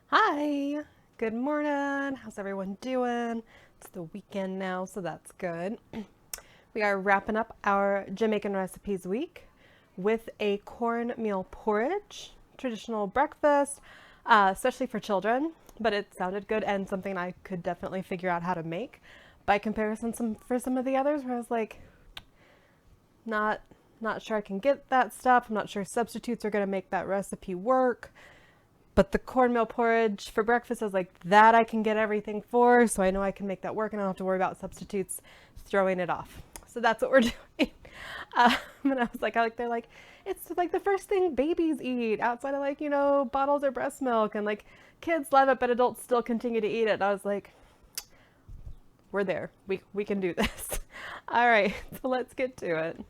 Hi, good morning. How's everyone doing? It's the weekend now, so that's good. We are wrapping up our Jamaican recipes week with a cornmeal porridge, traditional breakfast, especially for children, but it sounded good and something I could definitely figure out how to make. By comparison, for some of the others, where I was like, not not sure I can get that stuff. I'm not sure substitutes are going to make that recipe work. But the cornmeal porridge for breakfast, I was like, that I can get everything for, so I know I can make that work and I don't have to worry about substitutes throwing it off. So that's what we're doing. And I was like, they're like, it's like the first thing babies eat outside of bottles or breast milk. And like kids love it, but adults still continue to eat it. And I was like, we're there. We can do this. All right, so let's get to it.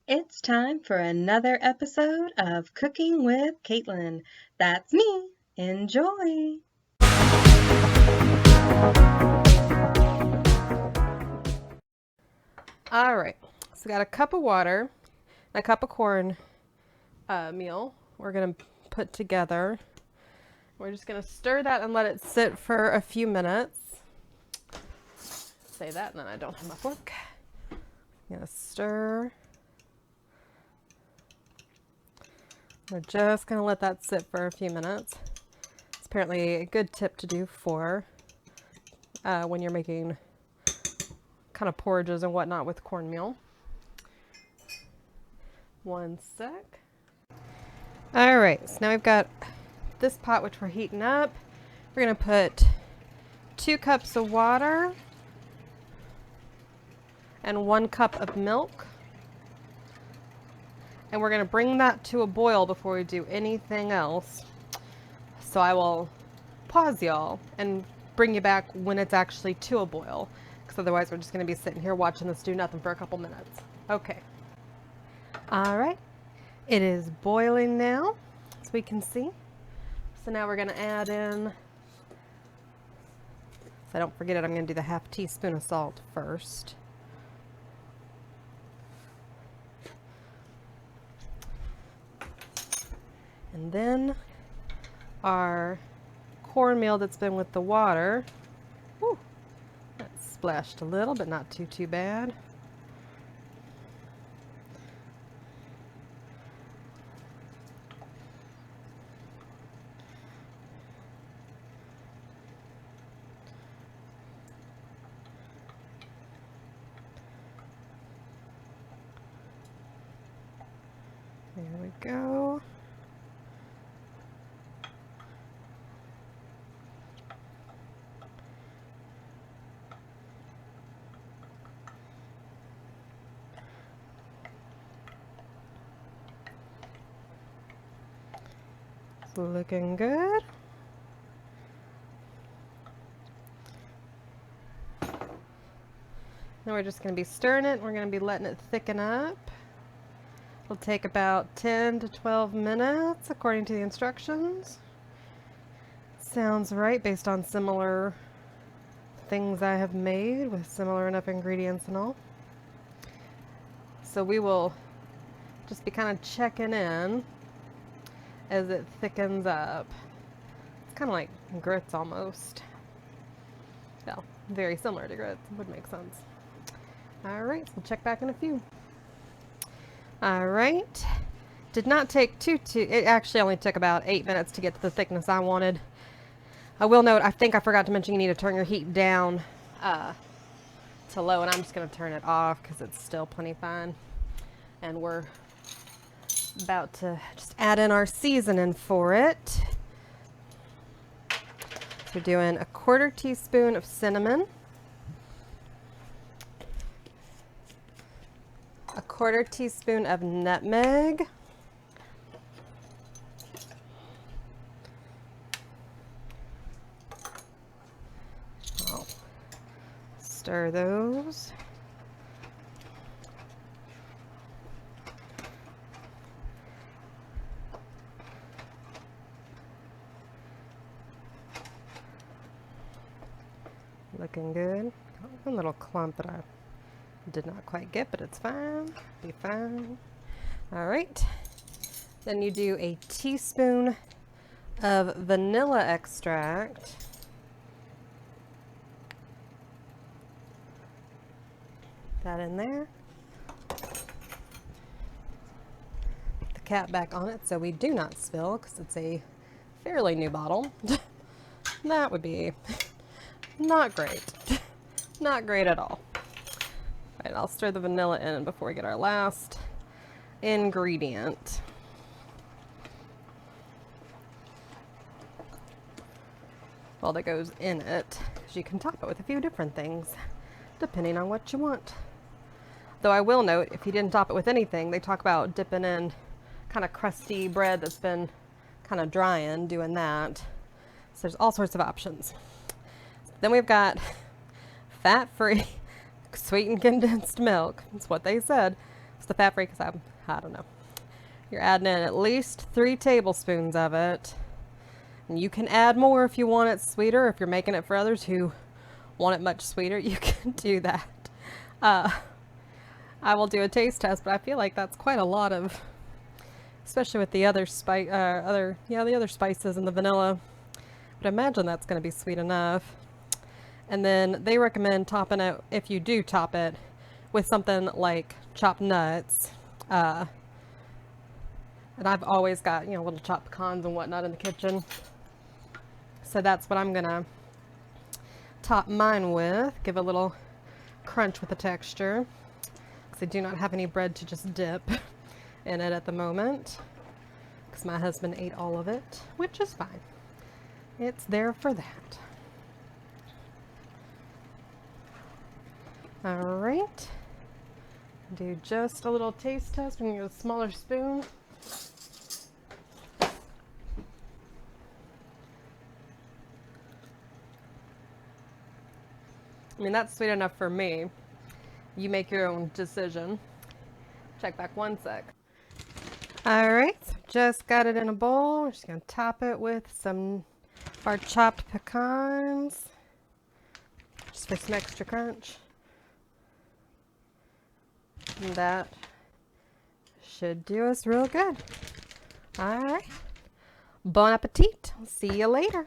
It's time for another episode of Cooking with Kaitlin. That's me. Enjoy. All right, so we got a cup of water and a cup of corn meal we're gonna put together. We're just gonna stir that and let it sit for a few minutes. Say that and then I don't have my fork. I'm gonna stir. We're just gonna let that sit for a few minutes. It's apparently a good tip to do for when you're making kind of porridges and whatnot with cornmeal. One sec. All right, so now we've got this pot which we're heating up. We're gonna put 2 cups of water and 1 cup of milk. And we're gonna bring that to a boil before we do anything else. So I will pause y'all and bring you back when it's actually to a boil, because otherwise we're just gonna be sitting here watching this do nothing for a couple minutes. Okay. All right, it is boiling now, as we can see. So now we're gonna add in, so I don't forget it, I'm gonna do the half teaspoon of salt first. And then our cornmeal that's been with the water. Whew, that splashed a little, but not too bad. There we go. It's looking good. Now we're just going to be stirring it. We're going to be letting it thicken up. It'll take about 10 to 12 minutes according to the instructions. Sounds right based on similar things I have made with similar enough ingredients and all. So we will just be kind of checking in as it thickens up. It's kind of like grits almost. Well, very similar to grits, would make sense. All right, so we'll check back in a few. All right, did not take it actually only took about 8 minutes to get to the thickness I wanted. I will note, I think I forgot to mention you need to turn your heat down to low, and I'm just going to turn it off because it's still plenty fine. And we're about to just add in our seasoning for it. So we're doing 1/4 teaspoon of cinnamon, 1/4 teaspoon of nutmeg, I'll stir those. Looking good. Got one little clump that I did not quite get, but it's fine. Be fine. All right. Then you do a teaspoon of vanilla extract. That in there. Put the cap back on it so we do not spill because it's a fairly new bottle. That would be not great. Not great at all. All right, I'll stir the vanilla in before we get our last ingredient. Well, that goes in it, because you can top it with a few different things, depending on what you want. Though I will note, if you didn't top it with anything, they talk about dipping in kind of crusty bread that's been kind of drying, doing that. So there's all sorts of options. Then we've got fat-free sweetened condensed milk. That's what they said. It's the fat-free because I don't know. You're adding in at least 3 tablespoons of it. And you can add more if you want it sweeter. If you're making it for others who want it much sweeter, you can do that. I will do a taste test, but I feel like that's quite a lot of, especially with the other the other spices and the vanilla. But I imagine that's going to be sweet enough. And then they recommend topping it, if you do top it, with something like chopped nuts. And I've always got, little chopped pecans and whatnot in the kitchen. So that's what I'm going to top mine with. Give a little crunch with the texture. Because I do not have any bread to just dip in it at the moment. Because my husband ate all of it, which is fine. It's there for that. Alright. Do just a little taste test. I'm going to use a smaller spoon. I mean, that's sweet enough for me. You make your own decision. Check back 1 sec. Alright, so just got it in a bowl. We're just going to top it with some of our chopped pecans. Just for some extra crunch. And that should do us real good. Alright. Bon appetit. See you later.